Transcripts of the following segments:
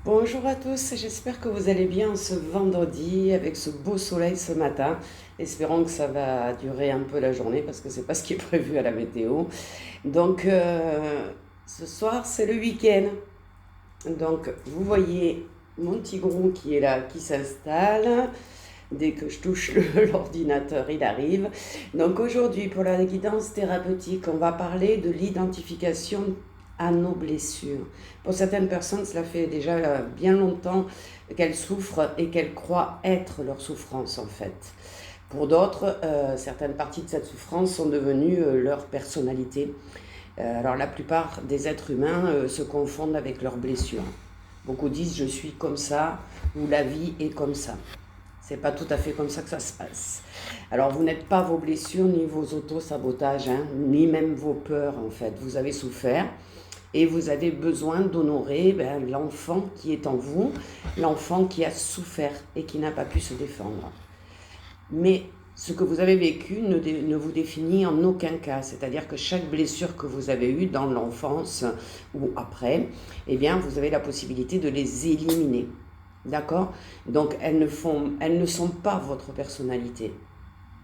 Bonjour à tous, j'espère que vous allez bien ce vendredi avec ce beau soleil ce matin. Espérons que ça va durer un peu la journée parce que c'est pas ce qui est prévu à la météo. Donc ce soir c'est le week-end. Donc vous voyez mon tigrou qui est là, qui s'installe. Dès que je touche l'ordinateur, il arrive. Donc aujourd'hui, pour la guidance thérapeutique, on va parler de l'identification à nos blessures. Pour certaines personnes, cela fait déjà bien longtemps qu'elles souffrent et qu'elles croient être leur souffrance en fait. Pour d'autres, certaines parties de cette souffrance sont devenues leur personnalité. Alors la plupart des êtres humains se confondent avec leurs blessures. Beaucoup disent je suis comme ça ou la vie est comme ça. C'est pas tout à fait comme ça que ça se passe. Alors vous n'êtes pas vos blessures ni vos auto-sabotages, hein, ni même vos peurs en fait. Vous avez souffert et vous avez besoin d'honorer l'enfant qui est en vous, l'enfant qui a souffert et qui n'a pas pu se défendre. Mais ce que vous avez vécu ne vous définit en aucun cas. C'est-à-dire que chaque blessure que vous avez eue dans l'enfance ou après, eh bien, vous avez la possibilité de les éliminer. D'accord? Donc, elles ne sont pas votre personnalité.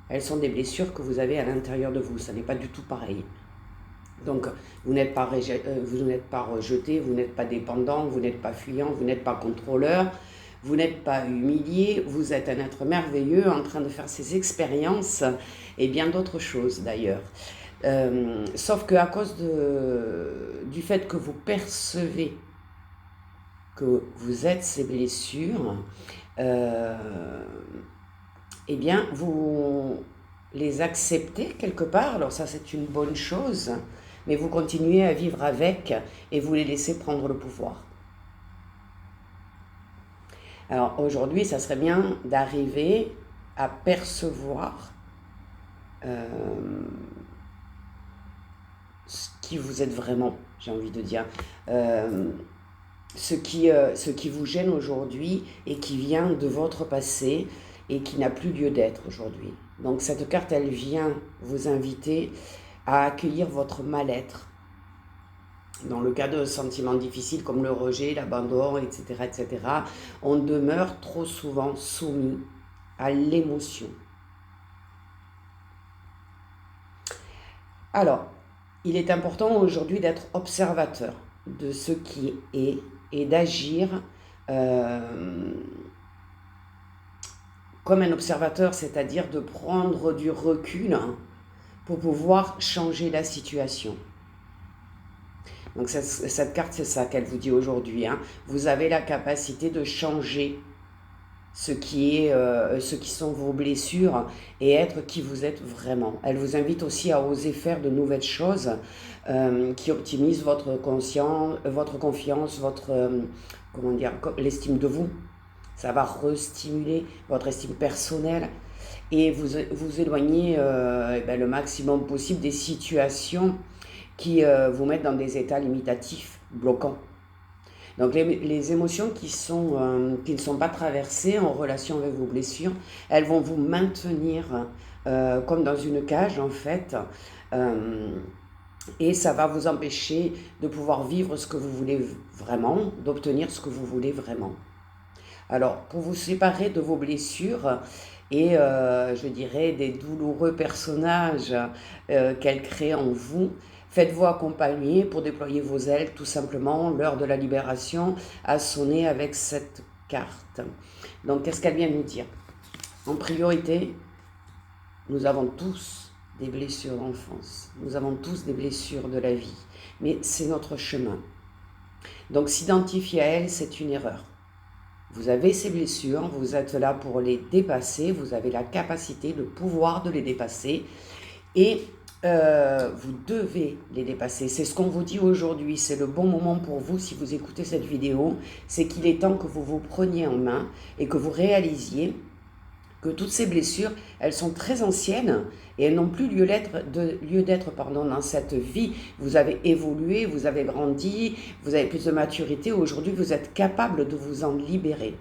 Elles sont des blessures que vous avez à l'intérieur de vous. Ça n'est pas du tout pareil. Donc, vous n'êtes pas rejeté, vous n'êtes pas dépendant, vous n'êtes pas fuyant, vous n'êtes pas contrôleur, vous n'êtes pas humilié, vous êtes un être merveilleux en train de faire ses expériences et bien d'autres choses d'ailleurs. Sauf qu'à cause du fait que vous percevez que vous êtes ces blessures, eh bien, vous les acceptez quelque part. Alors ça, c'est une bonne chose, mais vous continuez à vivre avec et vous les laissez prendre le pouvoir. Alors aujourd'hui, ça serait bien d'arriver à percevoir ce qui vous êtes vraiment, j'ai envie de dire. Ce qui vous gêne aujourd'hui et qui vient de votre passé et qui n'a plus lieu d'être aujourd'hui. Donc cette carte, elle vient vous inviter à accueillir votre mal-être. Dans le cas de sentiments difficiles comme le rejet, l'abandon, etc., on demeure trop souvent soumis à l'émotion. Alors, il est important aujourd'hui d'être observateur de ce qui est et d'agir comme un observateur, c'est-à-dire de prendre du recul pour pouvoir changer la situation. Donc cette carte, c'est ça qu'elle vous dit aujourd'hui. Vous avez la capacité de changer ce qui sont vos blessures et être qui vous êtes vraiment. Elle vous invite aussi à oser faire de nouvelles choses qui optimisent votre confiance, l'estime de vous. Ça va restimuler votre estime personnelle et vous éloigner le maximum possible des situations qui vous mettent dans des états limitatifs, bloquants. Donc les émotions qui ne sont pas traversées en relation avec vos blessures, elles vont vous maintenir comme dans une cage en fait. Et ça va vous empêcher de pouvoir vivre ce que vous voulez vraiment, d'obtenir ce que vous voulez vraiment. Alors, pour vous séparer de vos blessures et, je dirais, des douloureux personnages qu'elles créent en vous, faites-vous accompagner pour déployer vos ailes, tout simplement. L'heure de la libération a sonné avec cette carte. Donc, qu'est-ce qu'elle vient nous dire? En priorité, nous avons tous des blessures d'enfance. Nous avons tous des blessures de la vie. Mais c'est notre chemin. Donc, s'identifier à elles, c'est une erreur. Vous avez ces blessures, vous êtes là pour les dépasser, vous avez la capacité, le pouvoir de les dépasser et vous devez les dépasser. C'est ce qu'on vous dit aujourd'hui, c'est le bon moment pour vous si vous écoutez cette vidéo, c'est qu'il est temps que vous vous preniez en main et que vous réalisiez que toutes ces blessures, elles sont très anciennes et elles n'ont plus lieu d'être dans cette vie. Vous avez évolué, vous avez grandi, vous avez plus de maturité. Aujourd'hui, vous êtes capable de vous en libérer.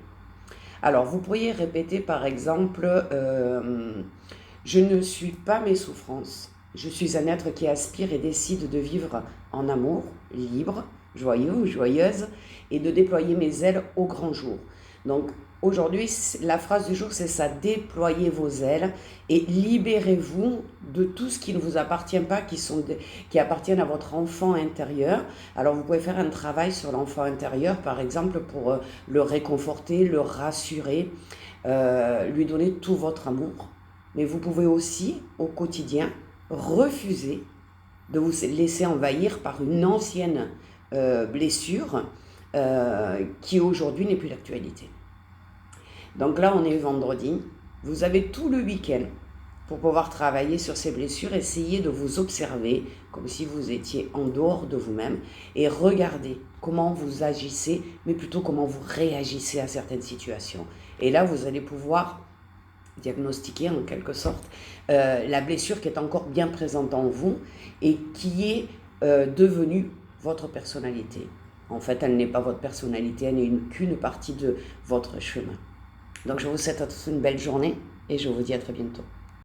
Alors, vous pourriez répéter par exemple, je ne suis pas mes souffrances. Je suis un être qui aspire et décide de vivre en amour, libre, joyeux ou joyeuse, et de déployer mes ailes au grand jour. Donc aujourd'hui, la phrase du jour, c'est ça, déployez vos ailes et libérez-vous de tout ce qui ne vous appartient pas, qui appartiennent à votre enfant intérieur. Alors vous pouvez faire un travail sur l'enfant intérieur, par exemple, pour le réconforter, le rassurer, lui donner tout votre amour. Mais vous pouvez aussi, au quotidien, refuser de vous laisser envahir par une ancienne blessure qui aujourd'hui n'est plus d'actualité. Donc là, on est vendredi. Vous avez tout le week-end pour pouvoir travailler sur ces blessures. Essayez de vous observer comme si vous étiez en dehors de vous-même et regardez comment vous agissez, mais plutôt comment vous réagissez à certaines situations. Et là, vous allez pouvoir diagnostiquer en quelque sorte la blessure qui est encore bien présente en vous et qui est devenue votre personnalité. En fait, elle n'est pas votre personnalité, elle n'est qu'une partie de votre chemin. Donc je vous souhaite à tous une belle journée et je vous dis à très bientôt.